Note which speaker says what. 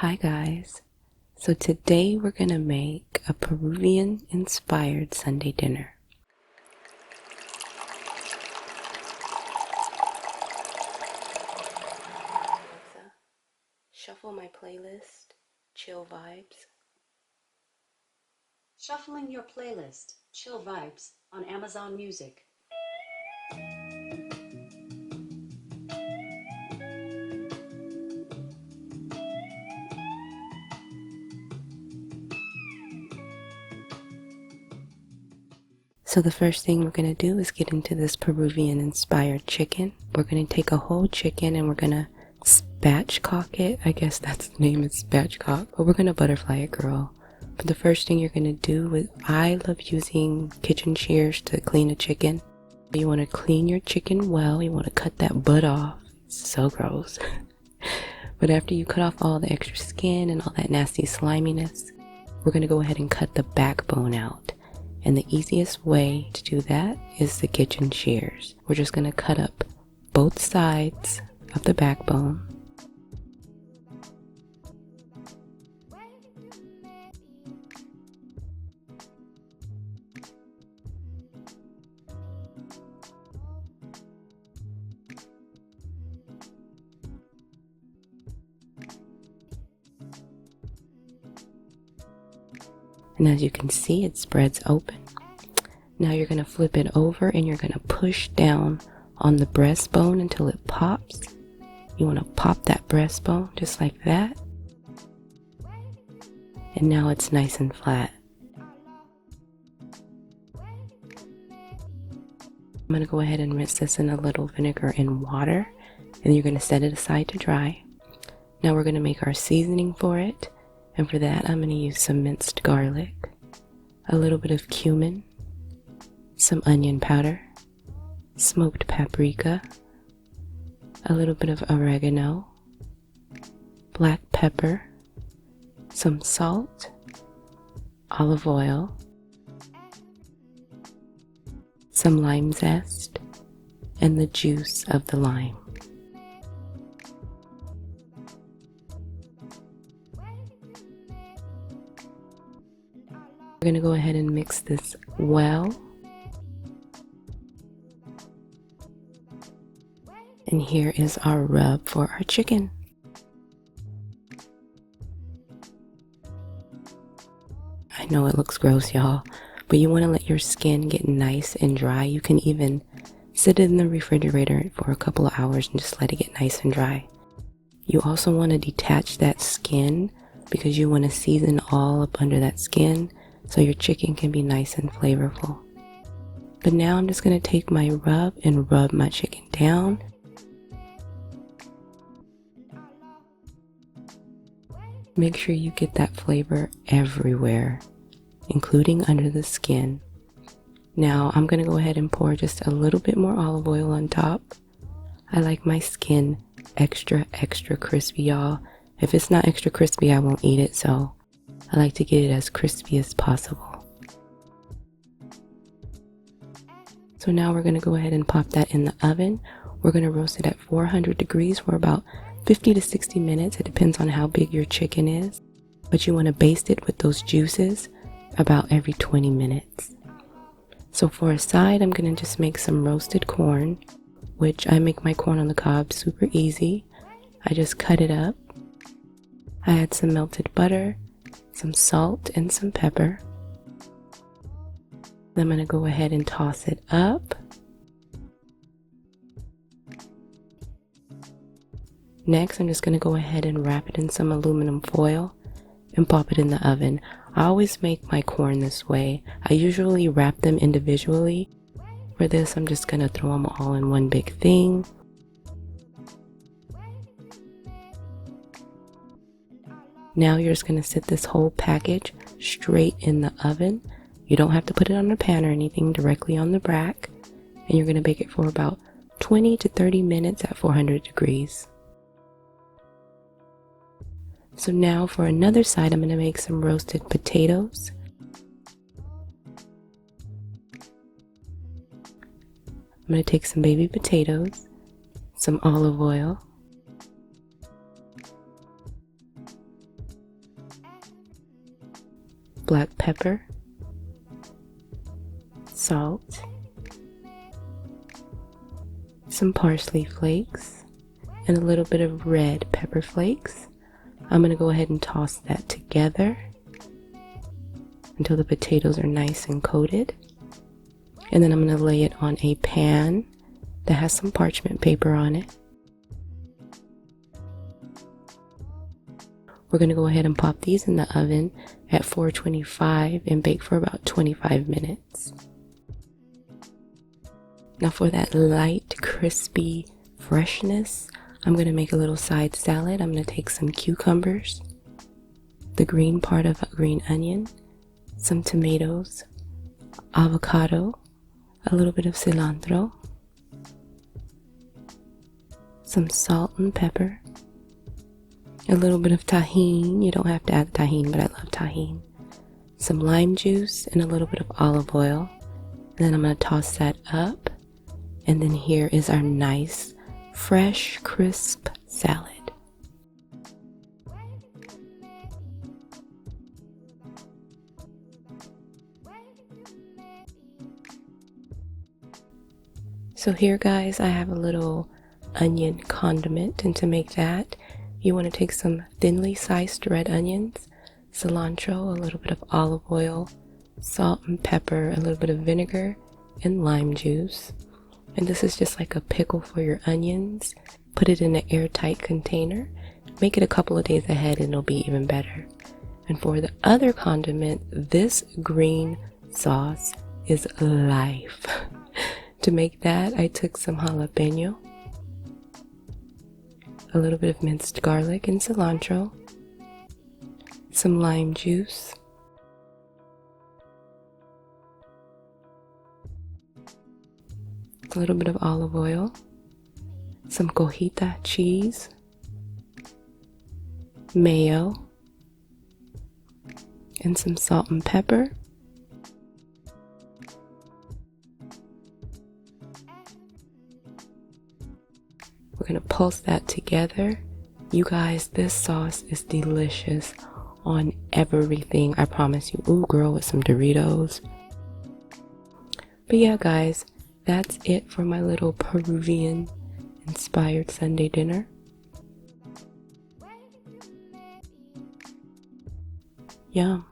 Speaker 1: Hi guys, so today we're gonna make a Peruvian inspired Sunday dinner. Alexa, shuffle my playlist, Chill Vibes.
Speaker 2: Shuffling your playlist, Chill Vibes, on Amazon Music.
Speaker 1: So the first thing we're gonna do is get into this Peruvian inspired chicken. We're gonna take a whole chicken and we're gonna spatchcock it. I guess that's the name, is spatchcock, but we're gonna butterfly it, girl. But the first thing you're gonna do is, I love using kitchen shears to clean a chicken. You wanna clean your chicken well, you wanna cut that butt off. It's so gross. But after you cut off all the extra skin and all that nasty sliminess, we're gonna go ahead and cut the backbone out. And the easiest way to do that is the kitchen shears. We're just gonna cut up both sides of the backbone. And as you can see, it spreads open. Now you're going to flip it over and you're going to push down on the breastbone until it pops. You want to pop that breastbone just like that. And now it's nice and flat. I'm going to go ahead and rinse this in a little vinegar and water. And you're going to set it aside to dry. Now we're going to make our seasoning for it. And for that, I'm going to use some minced garlic, a little bit of cumin, some onion powder, smoked paprika, a little bit of oregano, black pepper, some salt, olive oil, some lime zest, and the juice of the lime. We're going to go ahead and mix this well. And here is our rub for our chicken. I know it looks gross, y'all, but you want to let your skin get nice and dry. You can even sit it in the refrigerator for a couple of hours and just let it get nice and dry. You also want to detach that skin because you want to season all up under that skin, so your chicken can be nice and flavorful. But now I'm just going to take my rub and rub my chicken down. Make sure you get that flavor everywhere, including under the skin. Now I'm going to go ahead and pour just a little bit more olive oil on top. I like my skin extra crispy, y'all. If it's not extra crispy, I won't eat it, so I like to get it as crispy as possible. So now we're going to go ahead and pop that in the oven. We're going to roast it at 400 degrees for about 50 to 60 minutes. It depends on how big your chicken is. But you want to baste it with those juices about every 20 minutes. So for a side, I'm going to just make some roasted corn, which I make my corn on the cob super easy. I just cut it up. I add some melted butter, some salt, and some pepper. Then I'm going to go ahead and toss it up. Next, I'm just going to go ahead and wrap it in some aluminum foil and pop it in the oven. I always make my corn this way. I usually wrap them individually. For this, I'm just going to throw them all in one big thing. Now you're just going to set this whole package straight in the oven. You don't have to put it on a pan or anything, directly on the rack. And you're going to bake it for about 20 to 30 minutes at 400 degrees. So now for another side, I'm going to make some roasted potatoes. I'm going to take some baby potatoes, some olive oil, black pepper, salt, some parsley flakes, and a little bit of red pepper flakes. I'm going to go ahead and toss that together until the potatoes are nice and coated. And then I'm going to lay it on a pan that has some parchment paper on it. We're going to go ahead and pop these in the oven at 425 and bake for about 25 minutes. Now for that light, crispy freshness, I'm going to make a little side salad. I'm going to take some cucumbers, the green part of a green onion, some tomatoes, avocado, a little bit of cilantro, some salt and pepper, a little bit of tahini. You don't have to add tahini, but I love tahini. Some lime juice and a little bit of olive oil. And then I'm going to toss that up. And then here is our nice, fresh, crisp salad. So here, guys, I have a little onion condiment, and to make that, you want to take some thinly sliced red onions, cilantro, a little bit of olive oil, salt and pepper, a little bit of vinegar, and lime juice. And this is just like a pickle for your onions. Put it in an airtight container. Make it a couple of days ahead and it'll be even better. And for the other condiment, this green sauce is life. To make that, I took some jalapeno, a little bit of minced garlic and cilantro, some lime juice, a little bit of olive oil, some cojita cheese, mayo, and some salt and pepper. We're going to pulse that together. You guys, this sauce is delicious on everything, I promise you. Ooh, girl, with some Doritos. But yeah, guys, that's it for my little Peruvian inspired Sunday dinner. Yum.